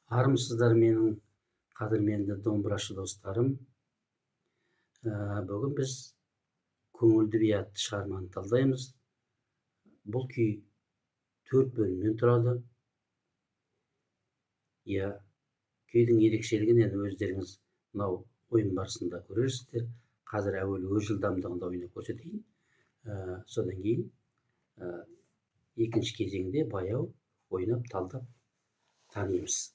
Армысыздар менің қадірменді домбырашы достарым. Бүгін біз көңілді би атты шығарманы талдаймыз. Бұл күй 4 бөлімнен тұрады. Күйдің ерекшелігін енді өздеріңіз мынау ойын барысында көрерсіздер. Қазір әуелі өз жылдамдығында ойнап көрсетейін. Содан кейін екінші кезеңде баяу ойнап талдап танимыз.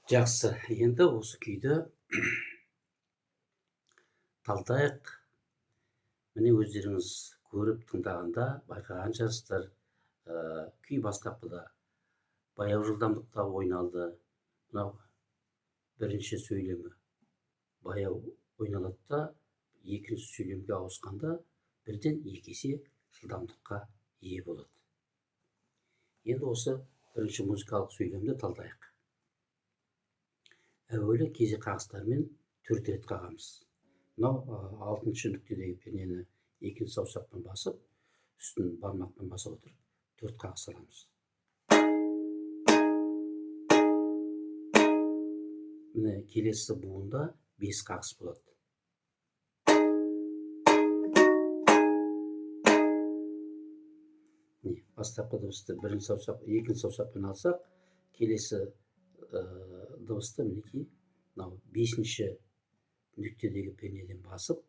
Жақсы, енді осы күйді талдайық. Міне өздеріңіз көріп тыңдағанда байқаған шығарсыздар, күй бастапқыда баяу жылдамдықта ойналды. Мынау бірінші сөйлемі баяу ойналады да, екінші сөйлемге ауысқанда бірден 2 есе жылдамдыққа ие болады. Енді осы бірінші музыкалық сөйлемді талдайық. Әуелі кезек қағыстармен 4 рет қағамыз. Мынау 6-шы нүктедегі пернені 2 саусақпен басып, үстін бармақпен басып отырып 4 қағыс аламыз. Міне келесі буында 5 қағыс болады. Бастапқы дыбысты 1 саусақ, 2 саусақпен алсақ, келесі дыбысты мінекей 5-ші нүктедегі пернеден басып,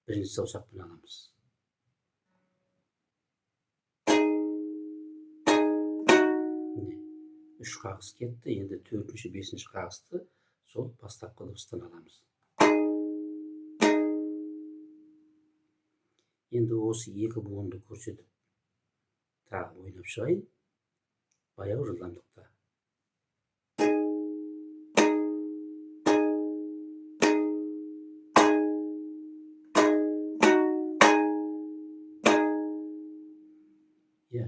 1 саусақпен аламыз. Міне 3 қағыс кетті. Енді 4-ші, 5-ші қағысты сол бастапқы дыбыстан аламыз. Енді осы 2 буынды көрсетіп тағы ойнап шығайын. Баяу жылдамдықта.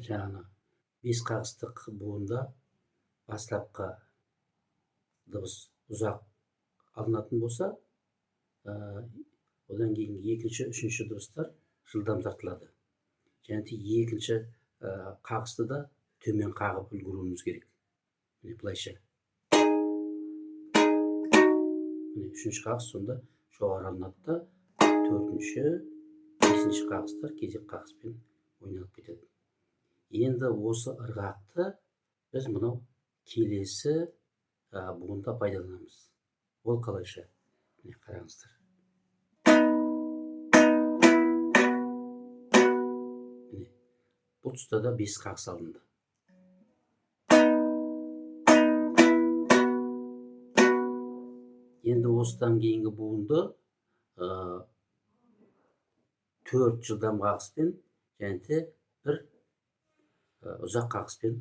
Жаңағы 5 қағыстық буында бастапқы дыбыс ұзақ алынатын болса, одан кейін 2-ші, 3-ші дыбыстар жылдам тартылады. Және 2-ші қағысты да төмен қағып үлгеруіміз керек. Міне былайша. Міне 3-ші қағыс сонда жоғары алынады да, 4-ші, 5-ші қағыстар кезек қағыспен ойналып кетеді. Енді осы ырғақты біз мұнау келесі буында пайдаланамыз. Ол қалайша? Міне қараңыздар. Міне бұл тұста да 5 қағыс алынды. Енді осыдан кейінгі буынды 4 жылдам қағыспен және 1 ұзақ қағыспен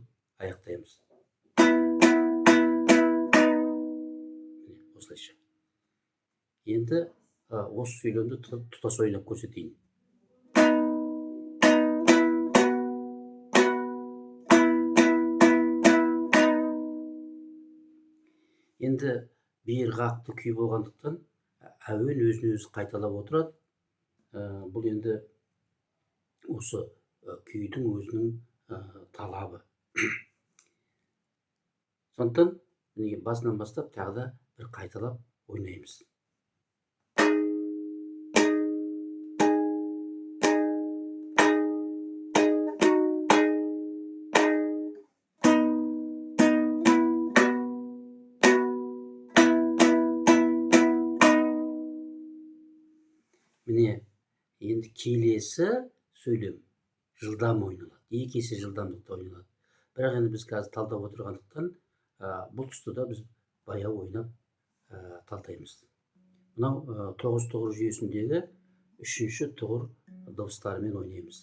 аяқтаймыз. Осылайша. Енді осы сөйлемді тұтас ойлап көрсетейін. Енді бір қақты күй болғандықтан әуен өзін өзі қайталап отырады. Бұл енді осы күйдің өзінің талабы. Сондықтан басынан бастап тағы да бір қайталап ойнаймыз. Міне, енді келесі сөйлем жылдам ойналады. Екі есе жылдамдықта ойналады. Бірақ енді біз қазір талдап отырғандықтан, бұл тұста да біз баяу ойнап талдаймыз. Мынау 9 тұғыр жүйесіндегі 3-ші тұғыр дыбыстарымен ойнаймыз.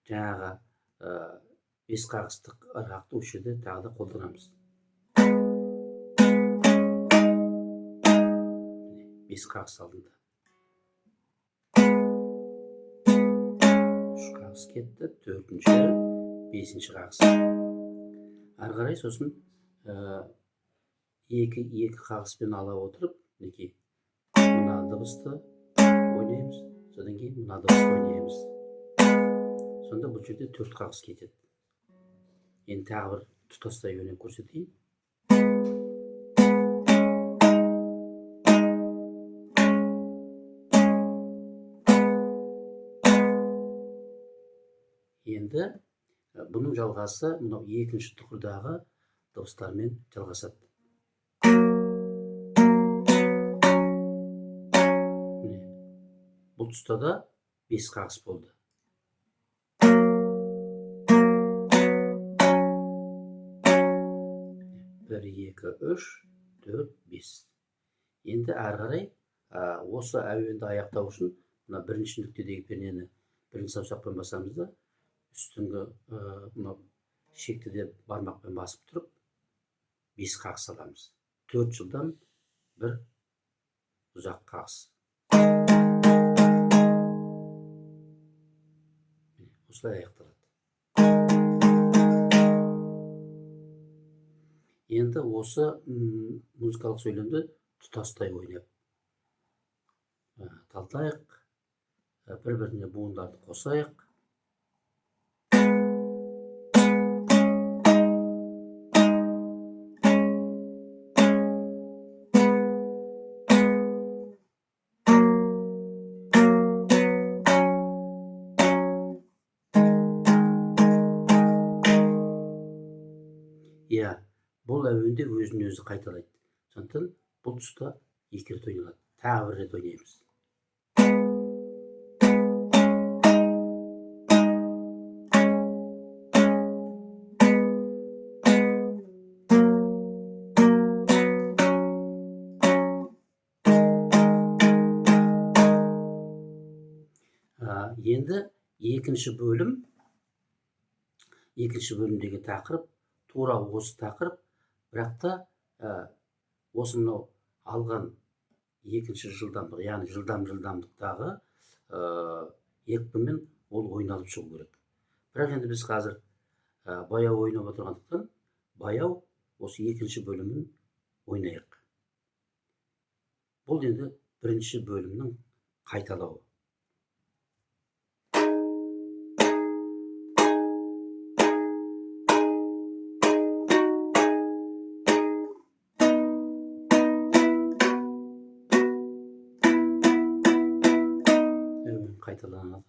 Жаңағы 5 қағыстық ырғақты осы жерде тағы да қолданамыз. 5 қағыс алдында. 3 қағыс кетті, 4-ші, 5-ші қағыс. Ары қарай сосын 2 қағыспен ала отырып, мына дыбысты ойнаймыз, содан кейін мына дыбысты ойнаймыз. Сонда бұл жерде 4 қағыс кетеді. Енді тағы бір тұтастай ойнап көрсетейін. Енді бұның жалғасы мынау 2-ші тұғырдағы дыбыстармен жалғасады. Бұл тұста да 5 қағыс болды. 1, 2, 3, 4, 5. Енді ары қарай осы әуенді аяқтау үшін мына бірінші нүктедегі пернені бірінші саусақпен басамыз да, үстіңгі шектіде бармақпен басып тұрып 5 қағыс аламыз. 4 жылдам бір ұзақ қағыс. Осылай аяқталады. Енді осы музыкалық сөйлемді тұтастай ойнап талдайық, бір-біріне буындарды қосайық. Бұл әуенде өзін өзі қайталайды. Сондықтан бұл тұста 2 рет ойналады. Тағы бір рет ойнаймыз. Енді екінші бөлімдегі тақырып тура осы тақырып, бірақ та осы мынау алған 2-ші жылдамдық, яғни жылдамдықтағы екпінмен ол ойналып шығу керек. Бірақ енді біз қазір баяу ойнап отырғандықтан, баяу осы 2-ші бөлімін ойнайық. Бұл енді 1-ші бөлімнің қайталауы. Қайталанады.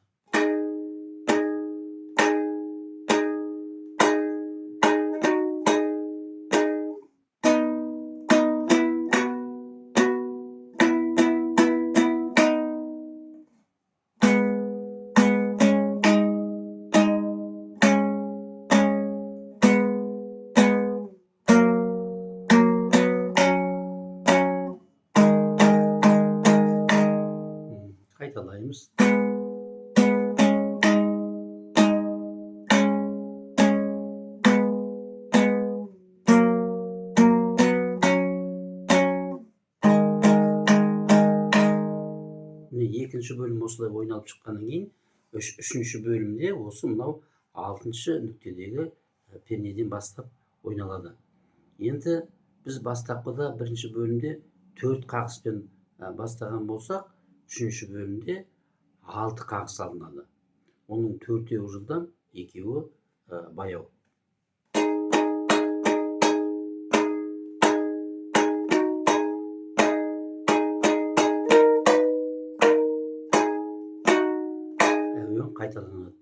Қайталаймыз. Екінші бөлім осылай ойналып шыққаннан кейін, үшінші бөлімде осы мынау 6-шы нүктедегі пернеден бастап ойналады. Енді біз бастапқыда бірінші бөлімде 4 қағыспен бастаған болсақ, үшінші бөлімде 6 қағыс алынады. Оның 4-еуі жылдам, 2-еуі баяу. Әуен қайталанады.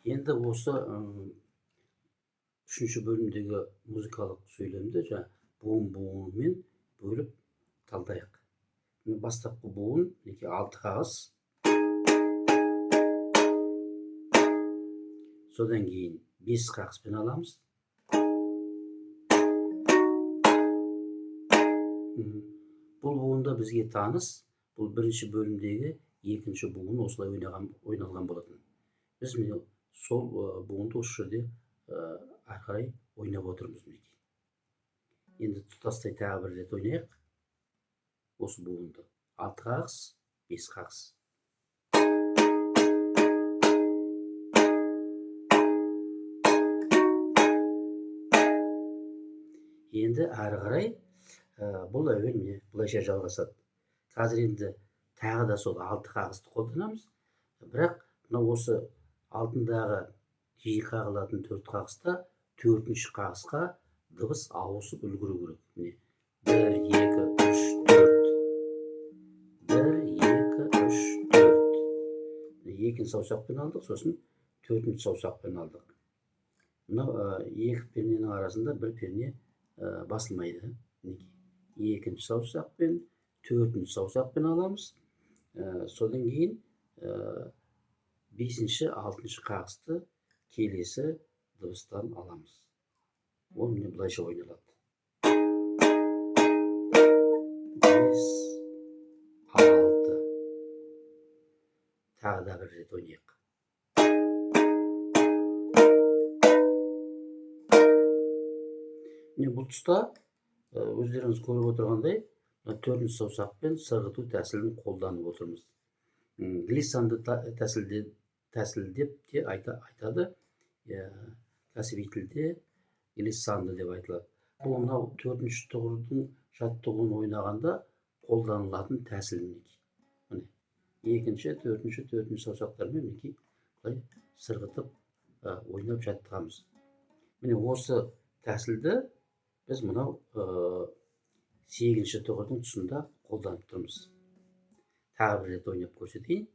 Енді осы үшінші бөлімдегі музыкалық сөйлемді буын-буынымен бөліп талдайық. Бастапқы буын 6 қағыс. Содан кейін 5 қағыспен аламыз. Бұл буында бізге таныс, бұл бірінші бөлімдегі екінші буын осылай ойналған болатын. Біз сол буынды осы жерде ары қарай ойнап отырмыз. Енді тұтастай тағы бір рет ойнайық. Осы буынды 6 қағыс, 5 қағыс. Енді ары қарай бұл әуен бұлайша жалғасады. Қазір енді тағы да сол 6 қағысты қолданамыз. Бірақ осы алдындағы жиі қағылатын 4 қағыста 4-ші қағысқа дыбыс ауысып үлгеру керек. 1, 2, 3, 4. 1, 2, 3, 4. Екінші саусақпен алдық, сосын 4-ші саусақпен алдық. Екі перненің арасында бір перне басылмайды. Екінші саусақпен, 4-ші саусақпен аламыз. Содан кейін 5-ші, 6-ші қағысты келесі дыбыстан аламыз. Ол бұлайша ойналады. 5, 6. Тағы да бір рет ойнайық. Бұл тұста өздеріңіз көріп отырғандай 4-ші саусақпен сырғыту тәсілін қолданып отырмыз. Глиссанды тәсіл деп те айтады. Кәсіби тілде глиссанды деп айтылады. Бұл 4-ші тұғырдың жаттығуын ойнағанда қолданылатын тәсіл. 2-ші, 4-ші саусақтармен сырғытып ойнап жаттығамыз. Осы тәсілді біз 8-ші тұғырдың тұсында қолданып тұрмыз. Тағы бір рет ойнап көрсетейін.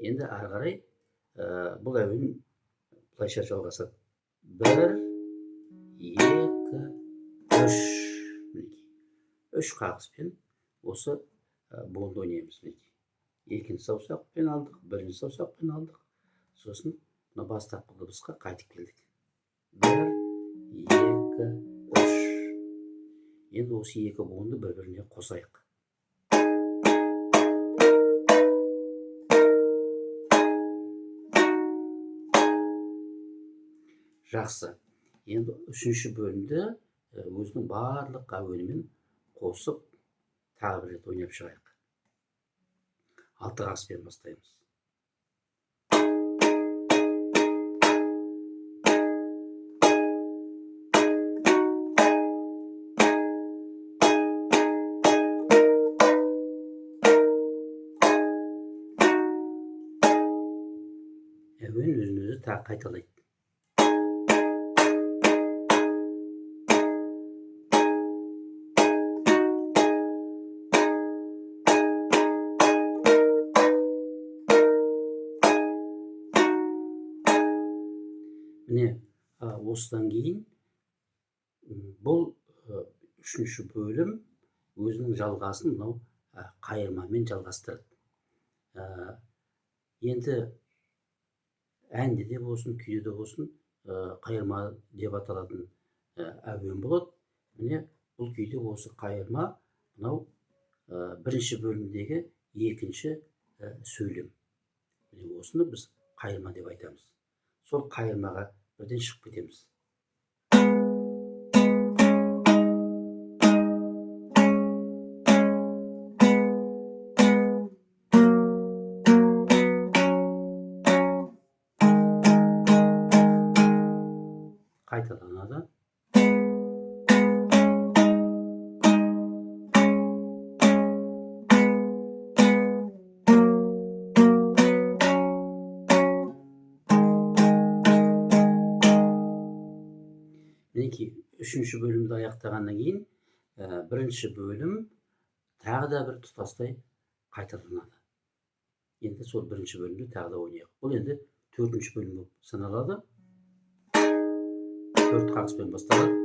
Енді ары қарай бұл әуен бұлайша жалғасады. 1, 2, 3. 3 қағыспен осы буынды ойнаймыз. 2-ші саусақпен алдық, 1-ші саусақпен алдық. Сосын бастапқы дыбысқа қайтып келдік. 1, 2, 3. Енді осы екі буынды бір-біріне қосайық. Жақсы. Енді үшінші бөлімді өзінің барлық әуенімен қосып тағы бір рет ойнап шығайық. 6 қағыспен бастаймыз. Әуен өзін-өзі тағы қайталайды. Осыдан кейін бұл үшінші бөлім өзінің жалғасын қайырмамен жалғастырады. Енді әнде де болсын, күйде де болсын қайырма деп аталатын әуен болады. Бұл күйде осы қайырма бірінші бөлімдегі екінші сөйлем. Осыны біз қайырма деп айтамыз. Сол қайырмаға бірден шығып кетеміз. қайталанады. Мінекей, үшінші бөлімді аяқтағаннан кейін бірінші бөлім тағы да бір тұтастай қайталанады. Енді сол бірінші бөлімді тағы да ойнайық. Бұл енді төртінші бөлім болып саналады. Төрт қағыспен басталады.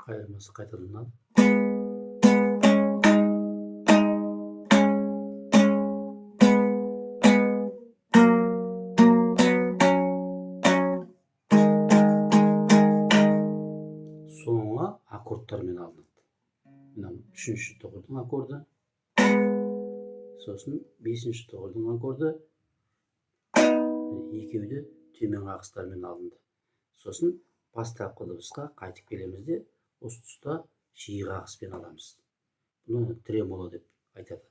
Қайырмасы қайталанады. Соңы аккордтармен алынады. Мына үшінші тұғырдың аккорды, сосын бесінші тұғырдың аккорды, екеуі де төмен қағыстармен алынды. Сосын бастапқы дыбысқа қайтып келеміз де, осы тұста жиі қағыспен аламыз. Бұны тремоло деп айтады.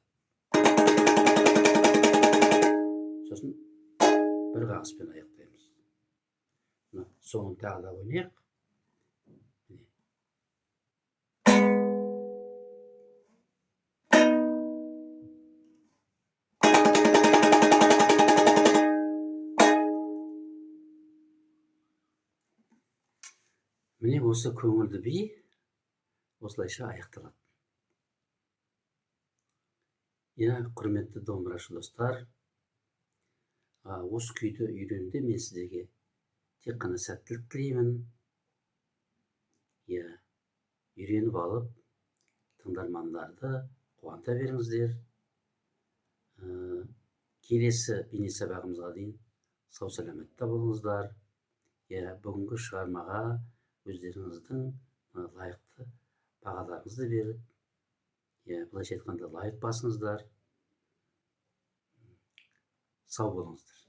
Сосын бір қағыспен аяқтаймыз. Соңын тағы да ойнайық. Міне осы көңілді би осылайша аяқталады. Құрметті домбырашы достар, осы күйді үйренуде мен сіздерге тек қана сәттілік тілеймін. Үйреніп алып, тыңдармандарды қуанта беріңіздер. Келесі бейне сабағымызға дейін сау саламатта болыңыздар. Бүгінгі шығармаға өздеріңіздің лайықты бағаларыңызды беріп, былайша айтқанда лайк басыңыздар. Сау болыңыздар.